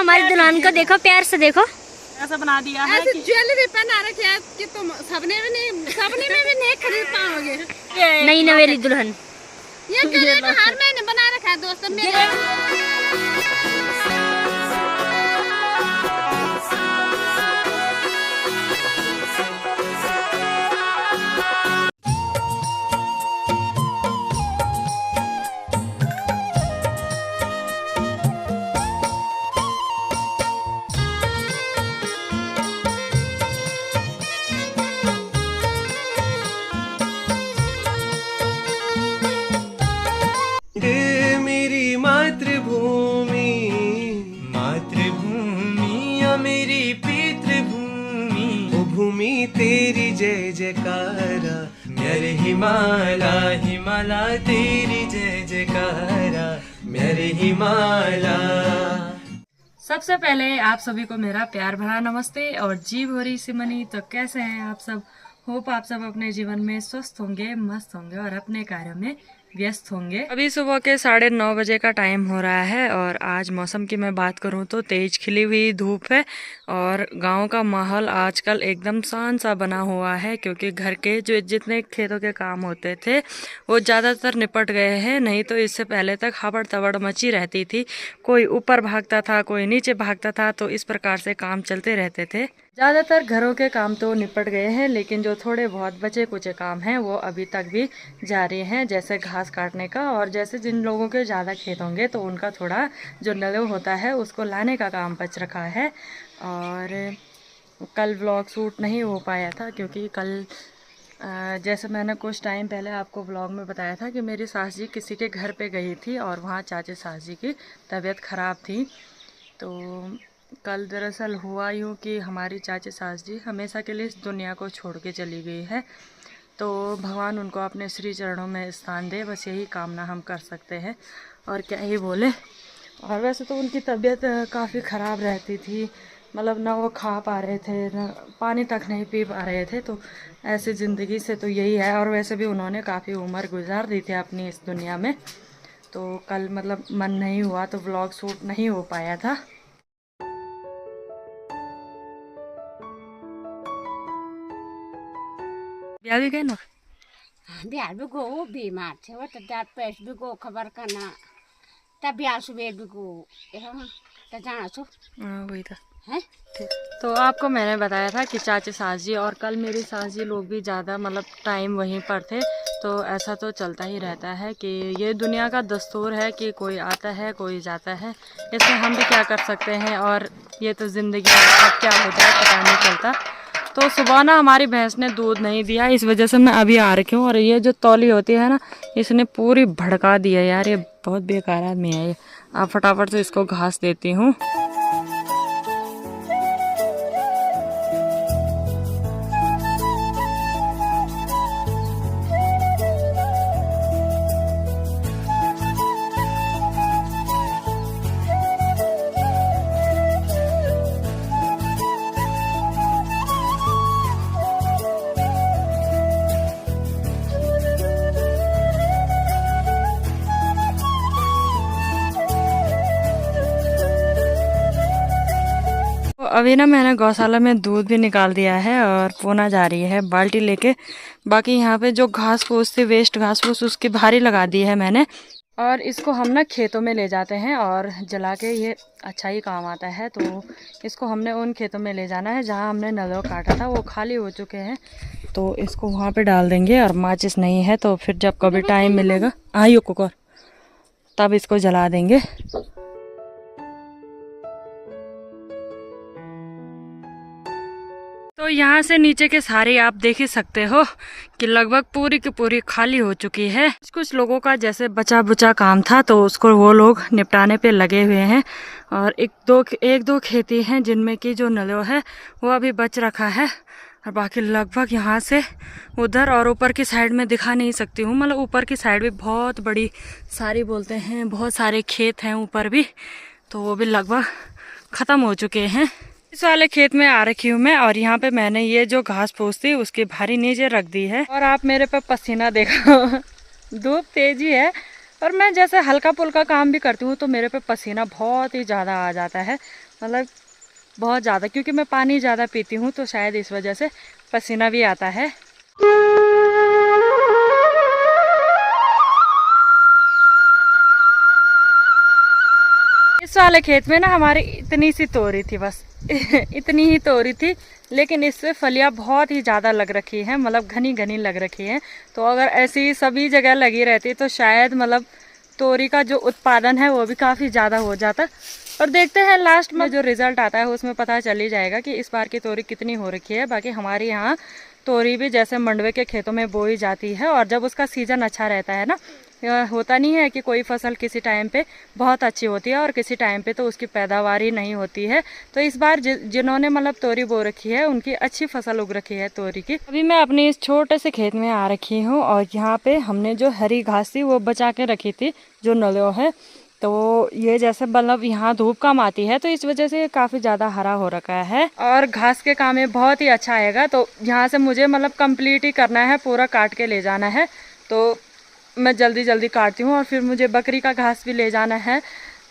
हमारी दुल्हन को देखो, प्यार से देखो, ऐसा बना दिया है ऐसे ज्वेलरी पहना रखी है कि तुम सपने में भी नहीं खरीद पाओगे। नहीं ना मेरी दुल्हन। ये ज्वेलरी तो हर महीने बना रखा है दोस्तों मेरे। मेरी मातृभूमि, मातृभूमि ओ मेरी पितृभूमि, ओ भूमि तेरी जय जयकारा, मेरे हिमाला हिमाला तेरी जय जयकारा, मेरे हिमाला। सबसे पहले आप सभी को मेरा प्यार भरा नमस्ते और जी भोरी सिमनी। तो कैसे हैं आप सब? होप आप सब अपने जीवन में स्वस्थ होंगे, मस्त होंगे और अपने कार्यों में व्यस्त होंगे। अभी सुबह के 9:30 बजे का टाइम हो रहा है और आज मौसम की मैं बात करूं तो तेज खिली हुई धूप है और गांव का माहौल आजकल एकदम शांत सा बना हुआ है, क्योंकि घर के जो जितने खेतों के काम होते थे वो ज़्यादातर निपट गए हैं। नहीं तो इससे पहले तक हबड़ तबड़ मची रहती थी, कोई ऊपर भागता था, कोई नीचे भागता था, तो इस प्रकार से काम चलते रहते थे। ज़्यादातर घरों के काम तो निपट गए हैं, लेकिन जो थोड़े बहुत बचे कुछ काम हैं वो अभी तक भी जारी हैं, जैसे घास काटने का। और जैसे जिन लोगों के ज़्यादा खेत होंगे तो उनका थोड़ा जो नलो होता है उसको लाने का काम बच रखा है। और कल व्लॉग शूट नहीं हो पाया था, क्योंकि कल जैसे मैंने कुछ टाइम पहले आपको व्लॉग में बताया था कि मेरी सास जी किसी के घर पे गई थी और वहाँ चाची सास जी की तबीयत ख़राब थी। तो कल दरअसल हुआ यूँ कि हमारी चाची सास जी हमेशा के लिए इस दुनिया को छोड़ के चली गई है। तो भगवान उनको अपने श्री चरणों में स्थान दे, बस यही कामना हम कर सकते हैं और क्या ही बोले। और वैसे तो उनकी तबीयत काफ़ी ख़राब रहती थी, मतलब ना वो खा पा रहे थे, ना पानी तक नहीं पी पा रहे थे। तो ऐसी ज़िंदगी से तो यही है। और वैसे भी उन्होंने काफ़ी उम्र गुजार दी थी अपनी इस दुनिया में। तो कल मतलब मन नहीं हुआ तो व्लॉग शूट नहीं हो पाया था। ब्याह भी गए ना? ब्याह भी गो बीमार थे वो तो जात पैस भी गो खबर करना तब ब्याह सुबह भी गो तो जाना छो। वही था है। तो आपको मैंने बताया था कि चाची सास जी और कल मेरी सास जी लोग भी ज़्यादा मतलब टाइम वहीं पर थे। तो ऐसा तो चलता ही रहता है कि ये दुनिया का दस्तूर है कि कोई आता है कोई जाता है, इसमें हम भी क्या कर सकते हैं। और ये तो ज़िंदगी अब क्या हो जाए पता नहीं चलता। तो सुबह ना हमारी भैंस ने दूध नहीं दिया, इस वजह से मैं अभी आ रखी हूँ। और ये जो तौली होती है ना, इसने पूरी भड़का दिया यार, ये बहुत बेकार आदमी है ये। अब फटाफट से इसको घास देती हूँ। अभी ना मैंने गौशाला में दूध भी निकाल दिया है और पूना जा रही है बाल्टी लेके। बाकी यहाँ पे जो घास फूस थी, वेस्ट घास फूस, उसकी भारी लगा दी है मैंने। और इसको हम ना खेतों में ले जाते हैं और जला के ये अच्छा ही काम आता है। तो इसको हमने उन खेतों में ले जाना है जहाँ हमने नलों काटा था, वो खाली हो चुके हैं। तो इसको वहाँ पे डाल देंगे। और माचिस नहीं है तो फिर जब कभी टाइम मिलेगा आइयो कुकर तब इसको जला देंगे। तो यहाँ से नीचे के सारे आप देख ही सकते हो कि लगभग पूरी की पूरी खाली हो चुकी है। कुछ लोगों का जैसे बचा बुचा काम था तो उसको वो लोग निपटाने पे लगे हुए हैं। और एक दो खेती हैं जिनमें की जो नलो है वो अभी बच रखा है। और बाकी लगभग यहाँ से उधर और ऊपर की साइड में दिखा नहीं सकती हूँ, मतलब ऊपर की साइड भी बहुत बड़ी सारी बोलते हैं, बहुत सारे खेत हैं ऊपर भी, तो वो भी लगभग ख़त्म हो चुके हैं। इस वाले खेत में आ रखी हूँ मैं। और यहाँ पे मैंने ये जो घास फूस थी उसकी भारी नीचे रख दी है। और आप मेरे पे पसीना देखो धूप तेजी है और मैं जैसे हल्का पुल्का काम भी करती हूँ तो मेरे पे पसीना बहुत ही ज़्यादा आ जाता है, मतलब बहुत ज़्यादा, क्योंकि मैं पानी ज़्यादा पीती हूँ तो शायद इस वजह से पसीना भी आता है। इस वाले खेत में ना हमारी इतनी सी तोरी थी, बस इतनी ही तोरी थी, लेकिन इससे फलियां बहुत ही ज़्यादा लग रखी हैं, मतलब घनी घनी लग रखी हैं। तो अगर ऐसी सभी जगह लगी रहती तो शायद मतलब तोरी का जो उत्पादन है वो भी काफ़ी ज़्यादा हो जाता। और देखते हैं लास्ट में जो रिज़ल्ट आता है उसमें पता चल ही जाएगा कि इस बार की तोरी कितनी हो रखी है। बाकी हमारे यहाँ तोरी भी जैसे मंडवे के खेतों में बोई जाती है, और जब उसका सीज़न अच्छा रहता है ना, होता नहीं है कि कोई फसल किसी टाइम पे बहुत अच्छी होती है और किसी टाइम पे तो उसकी पैदावार ही नहीं होती है। तो इस बार जिन्होंने मतलब तोरी बो रखी है उनकी अच्छी फसल उग रखी है तोरी की। अभी मैं अपने इस छोटे से खेत में आ रखी हूँ, और यहाँ पे हमने जो हरी घास थी वो बचा के रखी थी, जो नलो है। तो ये जैसे मतलब यहाँ धूप कम आती है तो इस वजह से काफ़ी ज़्यादा हरा हो रखा है, और घास के काम में बहुत ही अच्छा आएगा। तो यहाँ से मुझे मतलब कंप्लीट ही करना है, पूरा काट के ले जाना है। तो मैं जल्दी जल्दी काटती हूँ, और फिर मुझे बकरी का घास भी ले जाना है,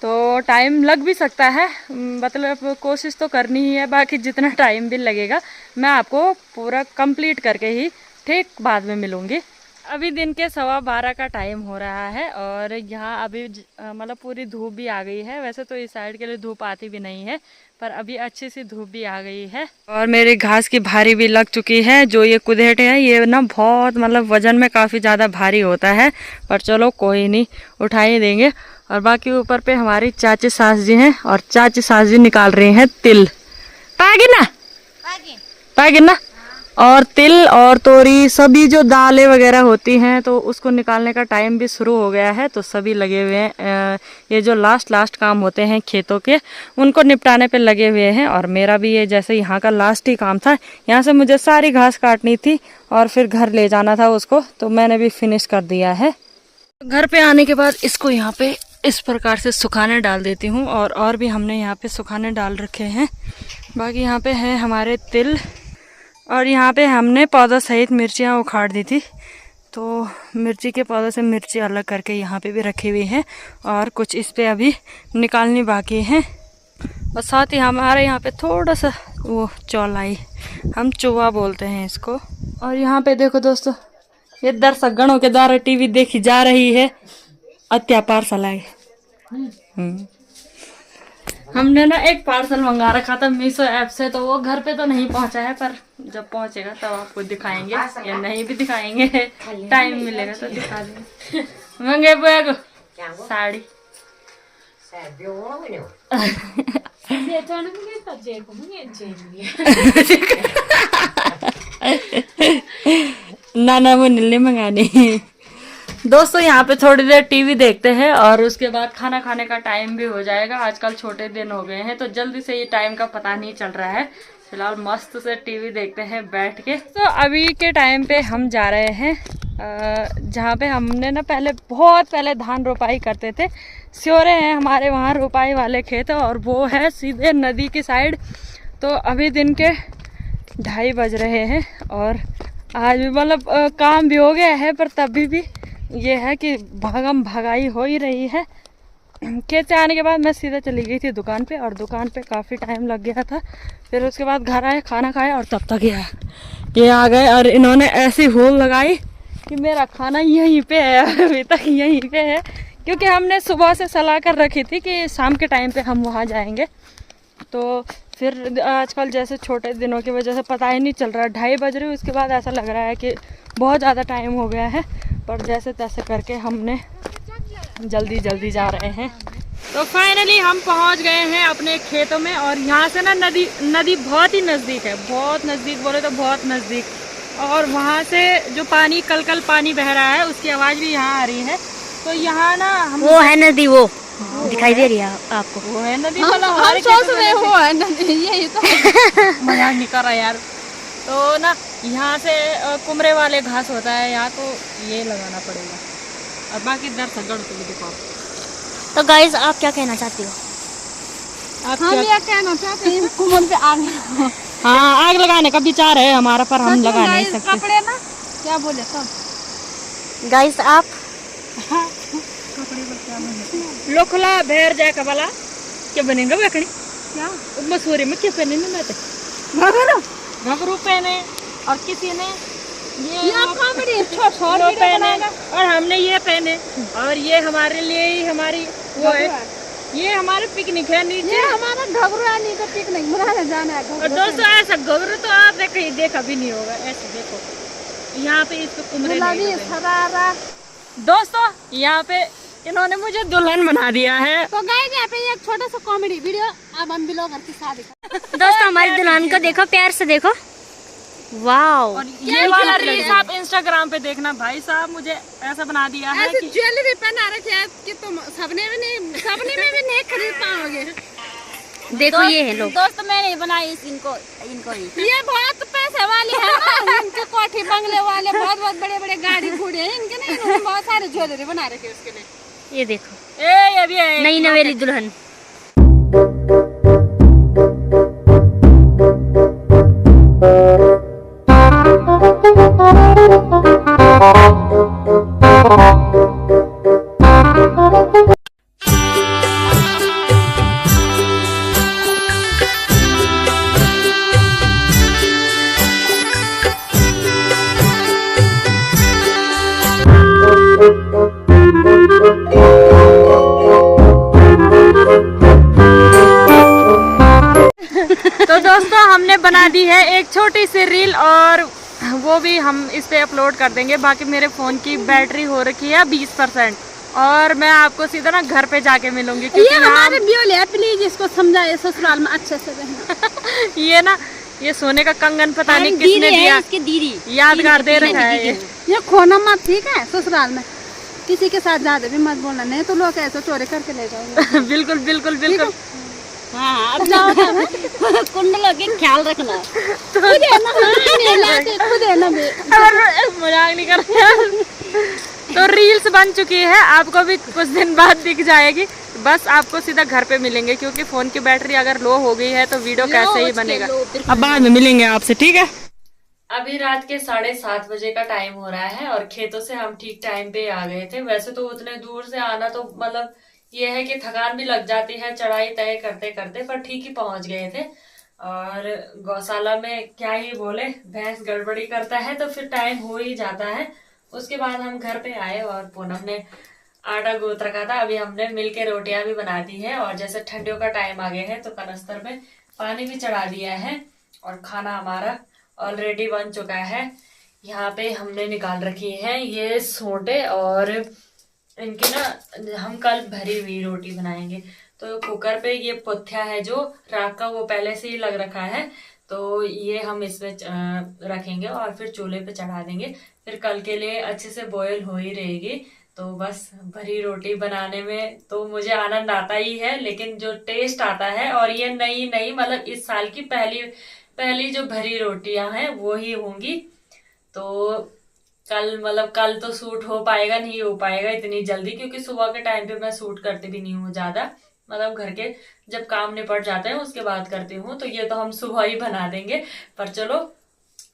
तो टाइम लग भी सकता है, मतलब कोशिश तो करनी ही है। बाकी जितना टाइम भी लगेगा मैं आपको पूरा कंप्लीट करके ही ठीक बाद में मिलूँगी। अभी दिन के 12:15 का टाइम हो रहा है, और यहाँ अभी मतलब पूरी धूप भी आ गई है। वैसे तो इस साइड के लिए धूप आती भी नहीं है, पर अभी अच्छी सी धूप भी आ गई है, और मेरी घास की भारी भी लग चुकी है। जो ये कुदेट है ये ना बहुत मतलब वजन में काफ़ी ज़्यादा भारी होता है, पर चलो कोई नहीं, उठा ही देंगे। और बाकी ऊपर पे हमारी चाची सास जी हैं, और चाची सास जी निकाल रही हैं तिल। पागे ना, और तिल और तोरी सभी जो दालें वगैरह होती हैं तो उसको निकालने का टाइम भी शुरू हो गया है। तो सभी लगे हुए हैं, ये जो लास्ट काम होते हैं खेतों के उनको निपटाने पे लगे हुए हैं। और मेरा भी ये जैसे यहाँ का लास्ट ही काम था, यहाँ से मुझे सारी घास काटनी थी और फिर घर ले जाना था उसको, तो मैंने भी फिनिश कर दिया है। घर पे आने के बाद इसको यहाँ पे इस प्रकार से सुखाने डाल देती हूँ, और भी हमने यहाँ पे सुखाने डाल रखे हैं। बाकी यहाँ पे है हमारे तिल, और यहाँ पे हमने पौधा सहित मिर्चियाँ उखाड़ दी थी, तो मिर्ची के पौधे से मिर्ची अलग करके यहाँ पे भी रखी हुई है, और कुछ इस पे अभी निकालनी बाकी है। और साथ ही हमारे यहाँ पे थोड़ा सा वो चौलाई, हम चुवा बोलते हैं इसको। और यहाँ पे देखो दोस्तों, ये दर्शकगणों के द्वारा टीवी देखी जा रही है अत्या पार्सल आए। हमने ना एक पार्सल मंगा रखा था मीशो ऐप से, तो वो घर पे तो नहीं पहुंचा है, पर जब पहुंचेगा तब आपको दिखाएंगे, या नहीं भी दिखाएंगे, टाइम मिलेगा तो दिखा देंगे। मंगे बैग साड़ी ना वो नीले मंगाने। दोस्तों यहाँ पे थोड़ी देर टीवी देखते हैं, और उसके बाद खाना खाने का टाइम भी हो जाएगा। आजकल छोटे दिन हो गए हैं तो जल्दी से ये टाइम का पता नहीं चल रहा है। फिलहाल मस्त से टीवी देखते हैं बैठ के। तो अभी के टाइम पे हम जा रहे हैं जहाँ पे हमने ना बहुत पहले धान रोपाई करते थे। स्योरे हैं हमारे वहाँ रोपाई वाले खेत, और वो है सीधे नदी की साइड। तो अभी दिन के 2:30 बज रहे हैं, और आज भी मतलब काम भी हो गया है, पर तभी भी ये है कि भागम भगाई हो ही रही है। खेत से आने के बाद मैं सीधा चली गई थी दुकान पे, और दुकान पे काफ़ी टाइम लग गया था। फिर उसके बाद घर आए, खाना खाया, और तब तक ये आ गए, और इन्होंने ऐसी होल लगाई कि मेरा खाना यहीं पे है, अभी तक यहीं पे है, क्योंकि हमने सुबह से सलाह कर रखी थी कि शाम के टाइम पे हम वहाँ जाएंगे। तो फिर आजकल जैसे छोटे दिनों की वजह से पता ही नहीं चल रहा, 2:30 बज रही, उसके बाद ऐसा लग रहा है कि बहुत ज़्यादा टाइम हो गया है, पर जैसे तैसे करके हमने जल्दी जा रहे हैं। तो फाइनली हम पहुंच गए हैं अपने खेतों में, और यहाँ से ना नदी बहुत ही नज़दीक है, बहुत नज़दीक बोले तो बहुत नज़दीक। और वहाँ से जो पानी कल पानी बह रहा है उसकी आवाज़ भी यहाँ आ रही है। तो यहाँ ना हम वो है नदी, वो दिखाई दे रही है आपको, वो है नदी, वो है नदी, यही तो मजाक नहीं कर रहा यार। तो ना यहाँ से कुमरे वाले घास होता है यहाँ, तो ये लगाना पड़ेगा। और बाकी दर्शकगण को भी दिखाओ। तो गाइस आप क्या कहना चाहती हो? आप हम ये कहना चाहते हैं कुमन पे आग। हाँ, आग लगाने का विचार है हमारा, पर हम लगा नहीं सकते। कपड़े ना क्या बोले सब गाइस आप लोखला भेर जाए कबाला क्या बनेगा बेकड़ी क्या मसूरी में क्या पहने नहीं लाते घघरू पहने और किसी ने ये पहने और हमने ये पहने और ये हमारे लिए ही हमारी वो है, ये हमारे पिकनिक है नीचे हमारा घबरू है नहीं तो पिकनिक मनाने जाना है। और दोस्तों ऐसा घबरू तो आपने कहीं देखा भी नहीं होगा। ऐसे देखो यहाँ पे इसको कुमरे नहीं सरारा। दोस्तों यहाँ पे इन्होंने मुझे दुल्हन बना दिया है। तो गाइस यहाँ पे एक छोटा सा कॉमेडी वीडियो, अब हम ब्लॉगर की शादी दोस्तों हमारी दुल्हन को देखो, प्यार से देखो। वाओ, और ये वाला रील्स आप इंस्टाग्राम पे देखना। भाई साहब मुझे ऐसा बना दिया है ऐसे कि ज्वेलरी पहना रखे है कि तुम सपने में भी नहीं खरीद पाओगे। देखो ये है लोग। दोस्त मैं नहीं बनाई इनको ही। ये बहुत पैसे वाले हैं ना, इनके कोठी बंगले वाले, बहुत बहुत बड़े बड़े गाड़ी घोड़े हैं इनके नहीं, इन्होंने बहुत सारे ज्वेलरी बना रखे उसके लिए। ये देखो ये भी है नई नवेली दुल्हन। तो दोस्तों हमने बना दी है एक छोटी सी रील और वो भी हम इस पे अपलोड कर देंगे। बाकी मेरे फोन की बैटरी हो रखी है 20% और मैं आपको सीधा ना घर पे जाके मिलूंगी क्योंकि ये हमारे ब्योले है, प्लीज इसको समझाइए ससुराल में अच्छे से रहना। ये ना ये सोने का कंगन पता नहीं किसने दिया, दीदी यादगार दे रखा है ये खोना मत, ठीक है? ससुराल में किसी के साथ ज्यादा भी मत बोलना, नहीं तो लोग ऐसे चोरी करके ले जाएंगे। बिल्कुल बिल्कुल बिल्कुल। हाँ, अब जाओ कुंडलों के ख्याल रखना। मजाक नहीं कर रहे यार। तो रील्स बन चुकी है, आपको भी कुछ दिन बाद दिख जाएगी। बस आपको सीधा घर पे मिलेंगे क्योंकि फोन की बैटरी अगर लो हो गई है तो वीडियो कैसे ही बनेगा। अब बाद में मिलेंगे आपसे, ठीक है? अभी रात के 7:30 बजे का टाइम हो रहा है और खेतों से हम ठीक टाइम पे आ गए थे। वैसे तो उतने दूर से आना तो मतलब ये है कि थकान भी लग जाती है चढ़ाई तय करते करते, पर ठीक ही पहुंच गए थे। और गौशाला में क्या ही बोले, भैंस गड़बड़ी करता है तो फिर टाइम हो ही जाता है। उसके बाद हम घर पे आए और पूनम ने आटा गूंथ रखा था। अभी हमने मिलके रोटियां भी बना दी है और जैसे ठंडियों का टाइम आ गया है तो कनस्तर में पानी भी चढ़ा दिया है और खाना हमारा ऑलरेडी बन चुका है। यहाँ पे हमने निकाल रखी है ये सोंटे और इनकी ना हम कल भरी हुई रोटी बनाएंगे। तो कुकर पे ये पुथिया है जो राख का वो पहले से ही लग रखा है, तो ये हम इसमें रखेंगे और फिर चूल्हे पे चढ़ा देंगे। फिर कल के लिए अच्छे से बॉयल हो ही रहेगी। तो बस भरी रोटी बनाने में तो मुझे आनंद आता ही है, लेकिन जो टेस्ट आता है और ये नई नई मतलब इस साल की पहली जो भरी रोटियां हैं वो ही होंगी। तो कल तो शूट हो पाएगा नहीं हो पाएगा इतनी जल्दी, क्योंकि सुबह के टाइम पे मैं शूट करती भी नहीं हूँ ज्यादा, मतलब घर के जब काम निपट जाते हैं उसके बाद करती हूँ। तो ये तो हम सुबह ही बना देंगे, पर चलो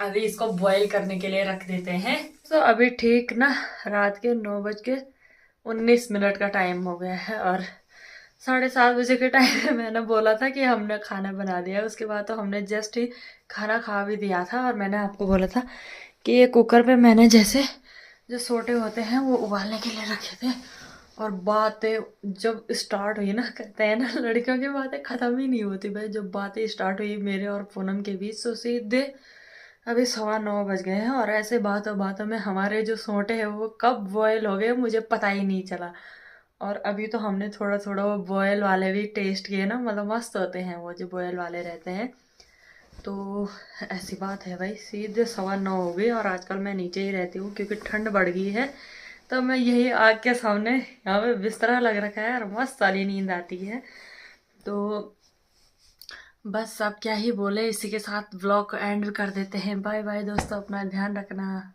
अभी इसको बॉईल करने के लिए रख देते हैं। तो अभी ठीक ना रात के 9:19 का टाइम हो गया है और 7:30 बजे के टाइम में मैंने बोला था कि हमने खाना बना दिया। उसके बाद तो हमने जस्ट ही खाना खा भी दिया था और मैंने आपको बोला था कि ये कुकर पे मैंने जैसे जो सोटे होते हैं वो उबालने के लिए रखे थे। और बातें जब स्टार्ट हुई ना, कहते हैं ना लड़कियों की बातें ख़त्म ही नहीं होती भाई। जब बातें स्टार्ट हुई मेरे और पूनम के बीच तो सीधे अभी 9:15 बज गए हैं और ऐसे बातों बातों में हमारे जो सोटे हैं वो कब बॉयल हो गए मुझे पता ही नहीं चला। और अभी तो हमने थोड़ा थोड़ा वो बॉयल वाले भी टेस्ट किए ना, मतलब मस्त होते हैं वो जो बॉयल वाले रहते हैं। तो ऐसी बात है भाई, सीधे 9:15 हो गई और आजकल मैं नीचे ही रहती हूँ क्योंकि ठंड बढ़ गई है। तो मैं यही आग के सामने यहाँ पे बिस्तरा लग रखा है और मस्त सारी नींद आती है। तो बस अब क्या ही बोले, इसी के साथ व्लॉग एंड कर देते हैं। बाय बाय दोस्तों, अपना ध्यान रखना।